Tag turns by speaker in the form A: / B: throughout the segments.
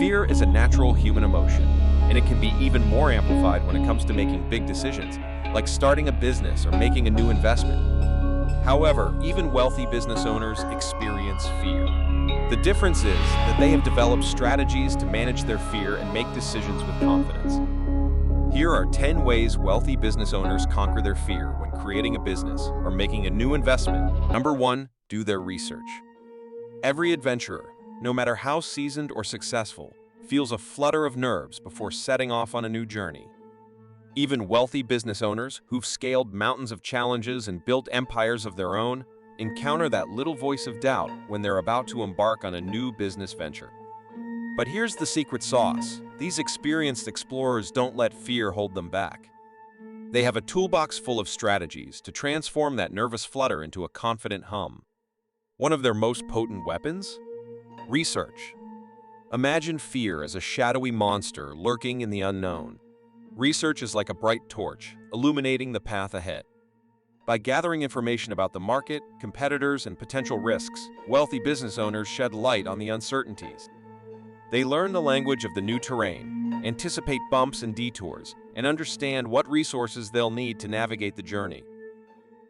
A: Fear is a natural human emotion, and it can be even more amplified when it comes to making big decisions, like starting a business or making a new investment. However, even wealthy business owners experience fear. The difference is that they have developed strategies to manage their fear and make decisions with confidence. Here are 10 ways wealthy business owners conquer their fear when creating a business or making a new investment. Number 1, do their research. Every adventurer, no matter how seasoned or successful, feels a flutter of nerves before setting off on a new journey. Even wealthy business owners who've scaled mountains of challenges and built empires of their own encounter that little voice of doubt when they're about to embark on a new business venture. But here's the secret sauce. These experienced explorers don't let fear hold them back. They have a toolbox full of strategies to transform that nervous flutter into a confident hum. One of their most potent weapons? Research. Imagine fear as a shadowy monster lurking in the unknown. Research is like a bright torch, illuminating the path ahead. By gathering information about the market, competitors, and potential risks, wealthy business owners shed light on the uncertainties. They learn the language of the new terrain, anticipate bumps and detours, and understand what resources they'll need to navigate the journey.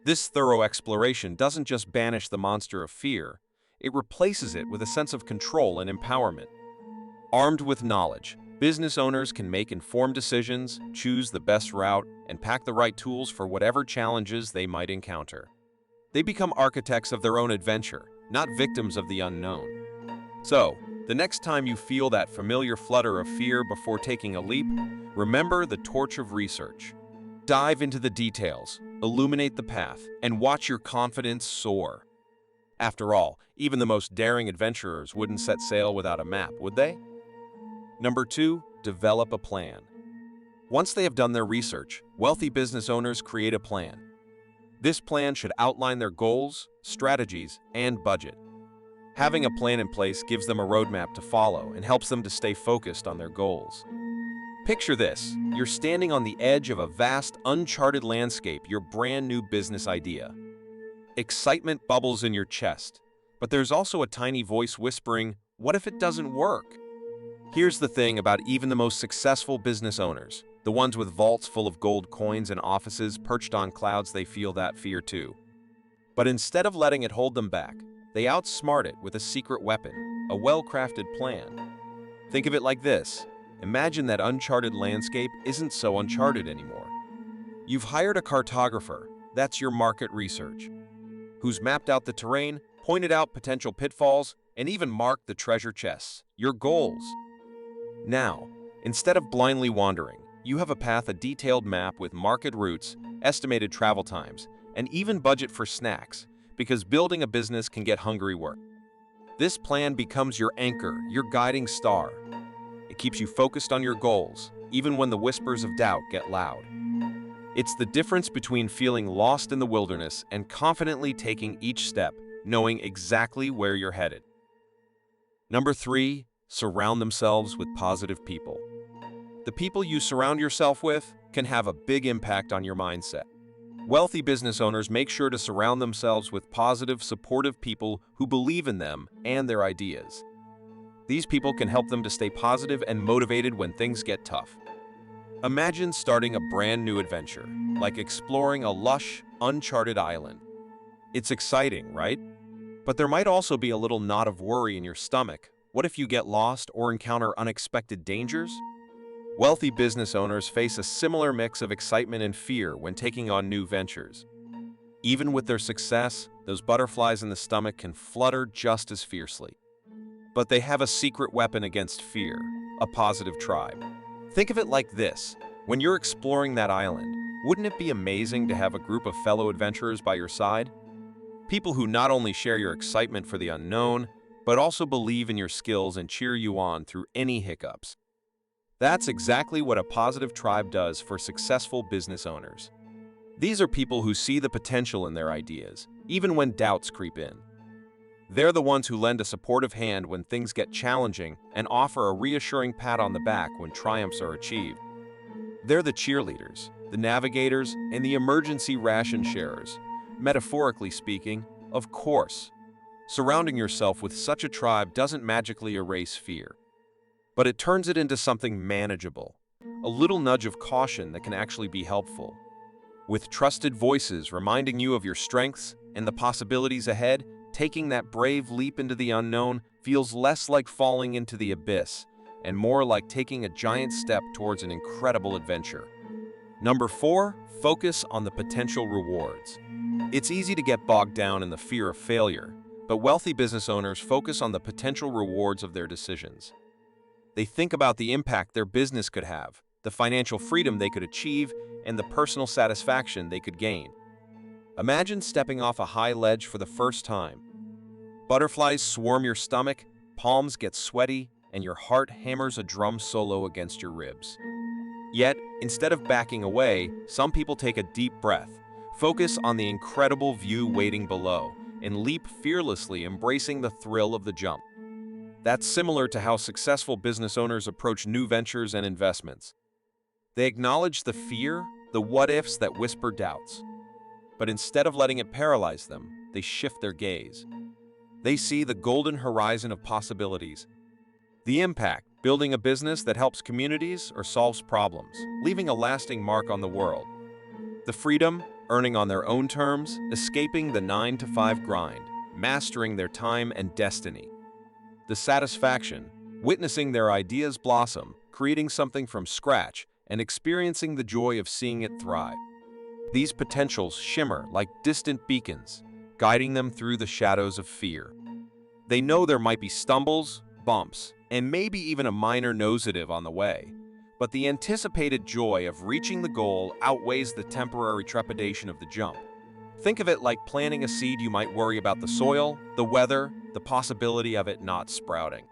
A: This thorough exploration doesn't just banish the monster of fear, it replaces it with a sense of control and empowerment. Armed with knowledge, business owners can make informed decisions, choose the best route, and pack the right tools for whatever challenges they might encounter. They become architects of their own adventure, not victims of the unknown. So, the next time you feel that familiar flutter of fear before taking a leap, remember the torch of research. Dive into the details, illuminate the path, and watch your confidence soar. After all, even the most daring adventurers wouldn't set sail without a map, would they? Number 2, develop a plan. Once they have done their research, wealthy business owners create a plan. This plan should outline their goals, strategies, and budget. Having a plan in place gives them a roadmap to follow and helps them to stay focused on their goals. Picture this: you're standing on the edge of a vast, uncharted landscape, your brand new business idea. Excitement bubbles in your chest, but there's also a tiny voice whispering, "What if it doesn't work?" Here's the thing about even the most successful business owners, the ones with vaults full of gold coins and offices perched on clouds, they feel that fear too. But instead of letting it hold them back, they outsmart it with a secret weapon, a well-crafted plan. Think of it like this. Imagine that uncharted landscape isn't so uncharted anymore. You've hired a cartographer, that's your market research, who's mapped out the terrain, pointed out potential pitfalls, and even marked the treasure chests, your goals. Now, instead of blindly wandering, you have a detailed map with market routes, estimated travel times, and even budget for snacks, because building a business can get hungry work. This plan becomes your anchor, your guiding star. It keeps you focused on your goals, even when the whispers of doubt get loud. It's the difference between feeling lost in the wilderness and confidently taking each step, knowing exactly where you're headed. Number 3, surround themselves with positive people. The people you surround yourself with can have a big impact on your mindset. Wealthy business owners make sure to surround themselves with positive, supportive people who believe in them and their ideas. These people can help them to stay positive and motivated when things get tough. Imagine starting a brand new adventure, like exploring a lush, uncharted island. It's exciting, right? But there might also be a little knot of worry in your stomach. What if you get lost or encounter unexpected dangers? Wealthy business owners face a similar mix of excitement and fear when taking on new ventures. Even with their success, those butterflies in the stomach can flutter just as fiercely. But they have a secret weapon against fear, a positive tribe. Think of it like this: when you're exploring that island, wouldn't it be amazing to have a group of fellow adventurers by your side? People who not only share your excitement for the unknown, but also believe in your skills and cheer you on through any hiccups. That's exactly what a positive tribe does for successful business owners. These are people who see the potential in their ideas, even when doubts creep in. They're the ones who lend a supportive hand when things get challenging and offer a reassuring pat on the back when triumphs are achieved. They're the cheerleaders, the navigators, and the emergency ration sharers. Metaphorically speaking, of course. Surrounding yourself with such a tribe doesn't magically erase fear. but it turns it into something manageable, a little nudge of caution that can actually be helpful. With trusted voices reminding you of your strengths and the possibilities ahead, taking that brave leap into the unknown feels less like falling into the abyss and more like taking a giant step towards an incredible adventure. Number 4, focus on the potential rewards. It's easy to get bogged down in the fear of failure, but wealthy business owners focus on the potential rewards of their decisions. They think about the impact their business could have, the financial freedom they could achieve, and the personal satisfaction they could gain. Imagine stepping off a high ledge for the first time. Butterflies swarm your stomach, palms get sweaty, and your heart hammers a drum solo against your ribs. Yet, instead of backing away, some people take a deep breath, focus on the incredible view waiting below, and leap fearlessly, embracing the thrill of the jump. That's similar to how successful business owners approach new ventures and investments. They acknowledge the fear, the what-ifs that whisper doubts. But instead of letting it paralyze them, they shift their gaze. They see the golden horizon of possibilities. The impact, building a business that helps communities or solves problems, leaving a lasting mark on the world. The freedom, earning on their own terms, escaping the 9-to-5 grind, mastering their time and destiny. The satisfaction, witnessing their ideas blossom, creating something from scratch, and experiencing the joy of seeing it thrive. These potentials shimmer like distant beacons, guiding them through the shadows of fear. They know there might be stumbles, bumps, and maybe even a minor nosedive on the way, but the anticipated joy of reaching the goal outweighs the temporary trepidation of the jump. Think of it like planting a seed. You might worry about the soil, the weather, the possibility of it not sprouting.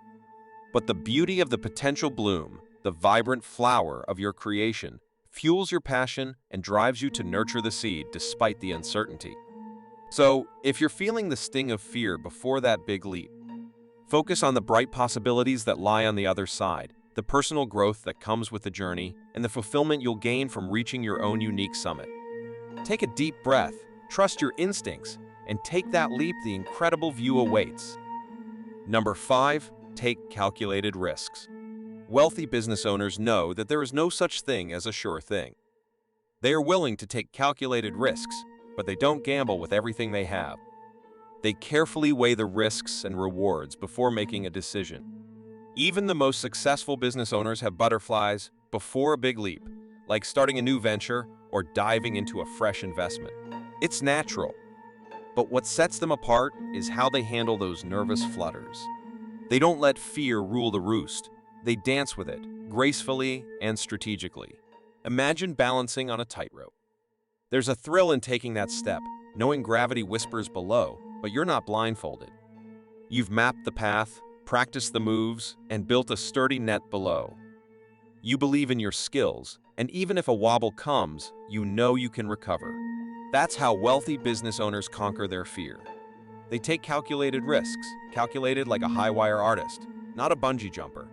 A: But the beauty of the potential bloom, the vibrant flower of your creation, fuels your passion and drives you to nurture the seed despite the uncertainty. So, if you're feeling the sting of fear before that big leap, focus on the bright possibilities that lie on the other side, the personal growth that comes with the journey, and the fulfillment you'll gain from reaching your own unique summit. Take a deep breath, trust your instincts, and take that leap. The incredible view awaits. Number 5, take calculated risks. Wealthy business owners know that there is no such thing as a sure thing. They are willing to take calculated risks, but they don't gamble with everything they have. They carefully weigh the risks and rewards before making a decision. Even the most successful business owners have butterflies before a big leap, like starting a new venture or diving into a fresh investment. It's natural. But what sets them apart is how they handle those nervous flutters. They don't let fear rule the roost. They dance with it, gracefully and strategically. Imagine balancing on a tightrope. There's a thrill in taking that step, knowing gravity whispers below, but you're not blindfolded. You've mapped the path, practiced the moves, and built a sturdy net below. You believe in your skills, and even if a wobble comes, you know you can recover. That's how wealthy business owners conquer their fear. They take calculated risks, calculated like a high-wire artist, not a bungee jumper.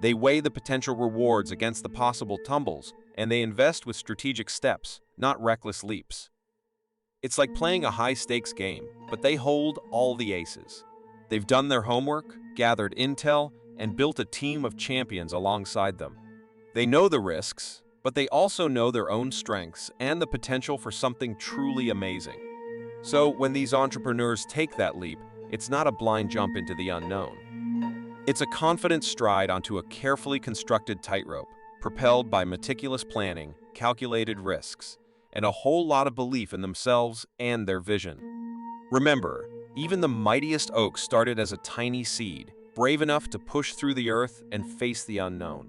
A: They weigh the potential rewards against the possible tumbles, and they invest with strategic steps, not reckless leaps. It's like playing a high-stakes game, but they hold all the aces. They've done their homework, gathered intel, and built a team of champions alongside them. They know the risks, but they also know their own strengths and the potential for something truly amazing. So when these entrepreneurs take that leap, it's not a blind jump into the unknown. It's a confident stride onto a carefully constructed tightrope, propelled by meticulous planning, calculated risks, and a whole lot of belief in themselves and their vision. Remember, even the mightiest oak started as a tiny seed, brave enough to push through the earth and face the unknown.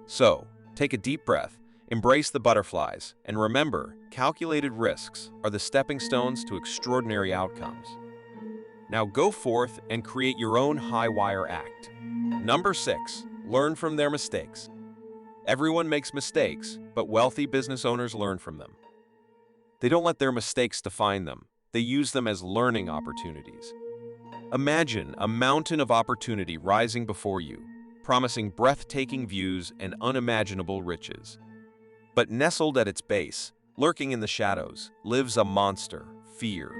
A: So, take a deep breath, embrace the butterflies, and remember, calculated risks are the stepping stones to extraordinary outcomes. Now go forth and create your own high-wire act. Number 6, learn from their mistakes. Everyone makes mistakes, but wealthy business owners learn from them. They don't let their mistakes define them. They use them as learning opportunities. Imagine a mountain of opportunity rising before you, promising breathtaking views and unimaginable riches. But nestled at its base, lurking in the shadows, lives a monster, fear.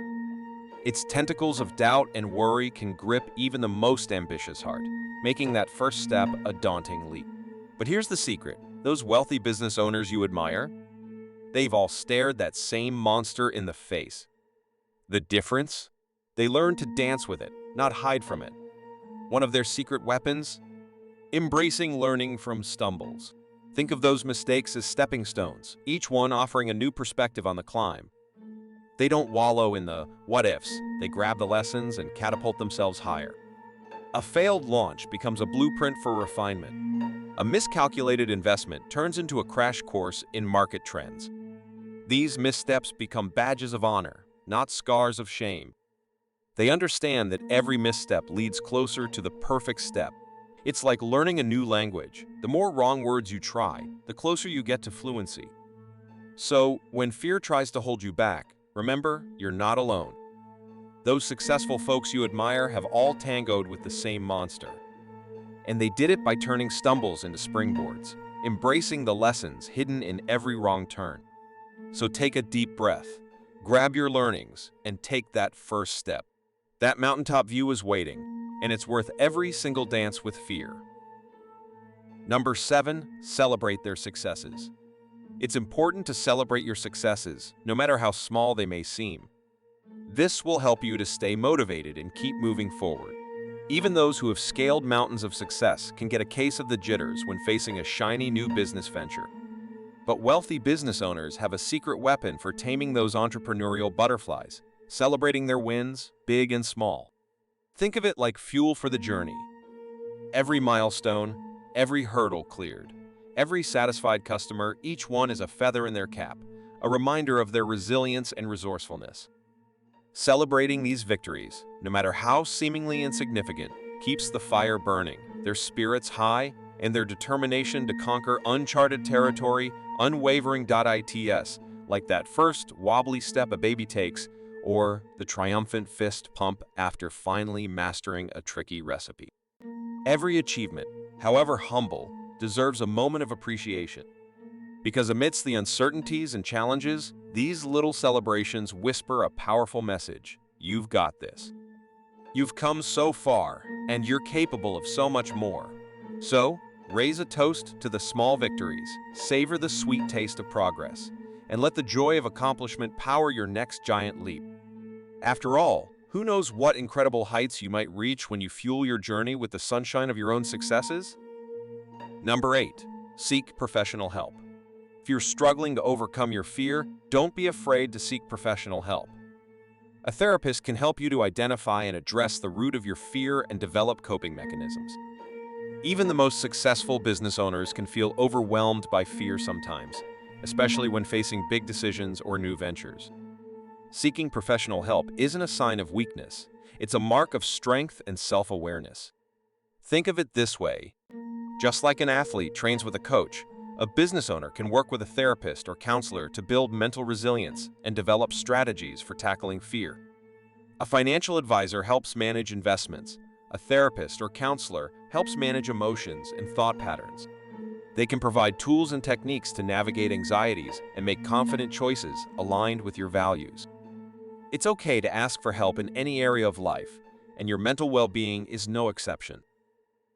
A: Its tentacles of doubt and worry can grip even the most ambitious heart. making that first step a daunting leap. But here's the secret. Those wealthy business owners you admire, they've all stared that same monster in the face. The difference? They learned to dance with it, not hide from it. One of their secret weapons? Embracing learning from stumbles. Think of those mistakes as stepping stones, each one offering a new perspective on the climb. They don't wallow in the what-ifs, they grab the lessons and catapult themselves higher. A failed launch becomes a blueprint for refinement. A miscalculated investment turns into a crash course in market trends. These missteps become badges of honor, not scars of shame. They understand that every misstep leads closer to the perfect step. It's like learning a new language. The more wrong words you try, the closer you get to fluency. So, when fear tries to hold you back, remember, you're not alone. Those successful folks you admire have all tangoed with the same monster. And they did it by turning stumbles into springboards, embracing the lessons hidden in every wrong turn. So take a deep breath, grab your learnings, and take that first step. That mountaintop view is waiting, and it's worth every single dance with fear. Number 7, celebrate their successes. It's important to celebrate your successes, no matter how small they may seem. This will help you to stay motivated and keep moving forward. Even those who have scaled mountains of success can get a case of the jitters when facing a shiny new business venture. But wealthy business owners have a secret weapon for taming those entrepreneurial butterflies, celebrating their wins, big and small. Think of it like fuel for the journey. Every milestone, every hurdle cleared, every satisfied customer, each one is a feather in their cap, a reminder of their resilience and resourcefulness. Celebrating these victories, no matter how seemingly insignificant, keeps the fire burning, their spirits high, and their determination to conquer uncharted territory unwavering. Its like that first wobbly step a baby takes, or the triumphant fist pump after finally mastering a tricky recipe. Every achievement, however humble, deserves a moment of appreciation. Because amidst the uncertainties and challenges, these little celebrations whisper a powerful message. You've got this. You've come so far, and you're capable of so much more. So, raise a toast to the small victories, savor the sweet taste of progress, and let the joy of accomplishment power your next giant leap. After all, who knows what incredible heights you might reach when you fuel your journey with the sunshine of your own successes? Number 8, seek professional help. If you're struggling to overcome your fear, don't be afraid to seek professional help. A therapist can help you to identify and address the root of your fear and develop coping mechanisms. Even the most successful business owners can feel overwhelmed by fear sometimes, especially when facing big decisions or new ventures. Seeking professional help isn't a sign of weakness, it's a mark of strength and self-awareness. Think of it this way. Just like an athlete trains with a coach, a business owner can work with a therapist or counselor to build mental resilience and develop strategies for tackling fear. A financial advisor helps manage investments. A therapist or counselor helps manage emotions and thought patterns. They can provide tools and techniques to navigate anxieties and make confident choices aligned with your values. It's okay to ask for help in any area of life, and your mental well-being is no exception.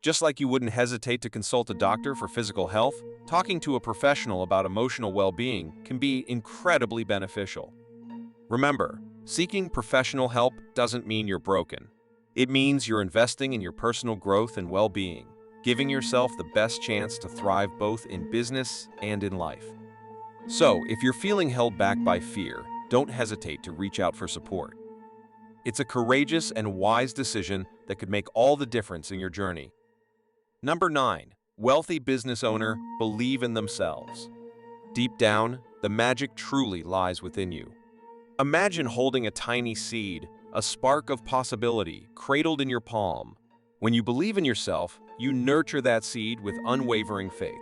A: Just like you wouldn't hesitate to consult a doctor for physical health, talking to a professional about emotional well-being can be incredibly beneficial. Remember, seeking professional help doesn't mean you're broken. It means you're investing in your personal growth and well-being, giving yourself the best chance to thrive both in business and in life. So, if you're feeling held back by fear, don't hesitate to reach out for support. It's a courageous and wise decision that could make all the difference in your journey. Number 9, wealthy business owner, believe in themselves. Deep down, the magic truly lies within you. Imagine holding a tiny seed, a spark of possibility, cradled in your palm. When you believe in yourself, you nurture that seed with unwavering faith.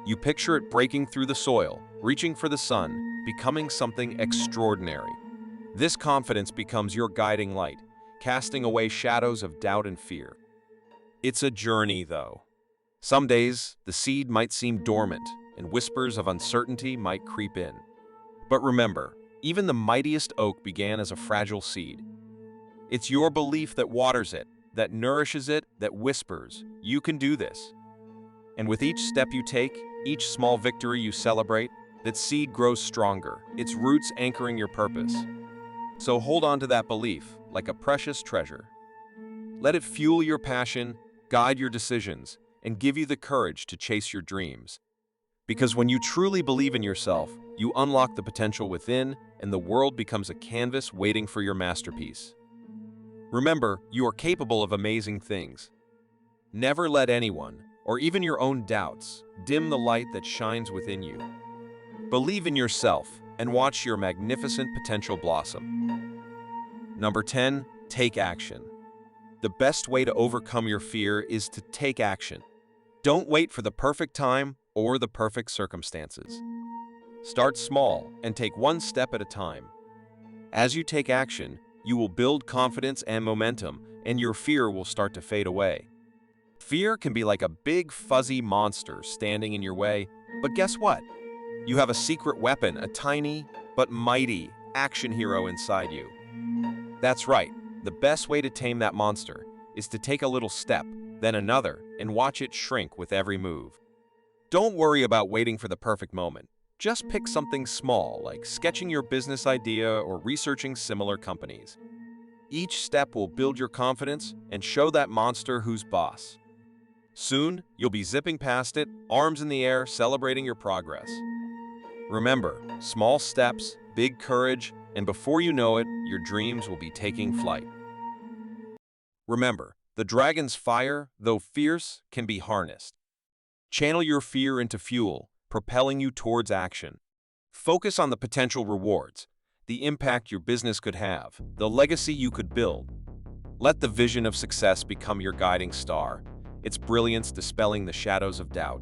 A: You picture it breaking through the soil, reaching for the sun, becoming something extraordinary. This confidence becomes your guiding light, casting away shadows of doubt and fear. It's a journey, though. Some days, the seed might seem dormant, and whispers of uncertainty might creep in. But remember, even the mightiest oak began as a fragile seed. It's your belief that waters it, that nourishes it, that whispers, "You can do this." And with each step you take, each small victory you celebrate, that seed grows stronger, its roots anchoring your purpose. So hold on to that belief like a precious treasure. Let it fuel your passion, guide your decisions, and give you the courage to chase your dreams. Because when you truly believe in yourself, you unlock the potential within, and the world becomes a canvas waiting for your masterpiece. Remember, you are capable of amazing things. Never let anyone, or even your own doubts, dim the light that shines within you. Believe in yourself and watch your magnificent potential blossom. Number 10, take action. The best way to overcome your fear is to take action. Don't wait for the perfect time or the perfect circumstances. Start small and take one step at a time. As you take action, you will build confidence and momentum, and your fear will start to fade away. Fear can be like a big fuzzy monster standing in your way, but guess what? You have a secret weapon, a tiny but mighty action hero inside you. That's right, the best way to tame that monster is to take a little step, then another, and watch it shrink with every move. Don't worry about waiting for the perfect moment. Just pick something small, like sketching your business idea or researching similar companies. Each step will build your confidence and show that monster who's boss. Soon, you'll be zipping past it, arms in the air, celebrating your progress. Remember, small steps, big courage, and before you know it, your dreams will be taking flight. Remember, the dragon's fire, though fierce, can be harnessed. Channel your fear into fuel, propelling you towards action. Focus on the potential rewards, the impact your business could have, the legacy you could build. Let the vision of success become your guiding star, its brilliance dispelling the shadows of doubt.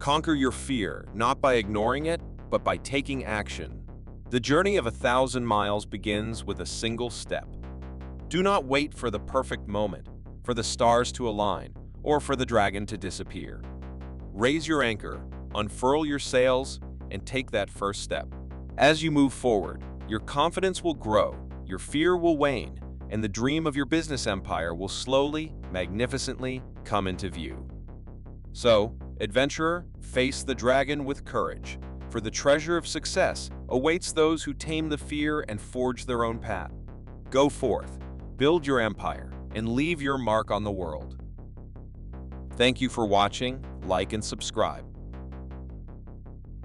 A: Conquer your fear, not by ignoring it, but by taking action. The journey of 1,000 miles begins with a single step. Do not wait for the perfect moment, for the stars to align, or for the dragon to disappear. Raise your anchor, unfurl your sails, and take that first step. As you move forward, your confidence will grow, your fear will wane, and the dream of your business empire will slowly, magnificently come into view. So, adventurer, face the dragon with courage, for the treasure of success awaits those who tame the fear and forge their own path. Go forth, build your empire, and leave your mark on the world. Thank you for watching, like and subscribe.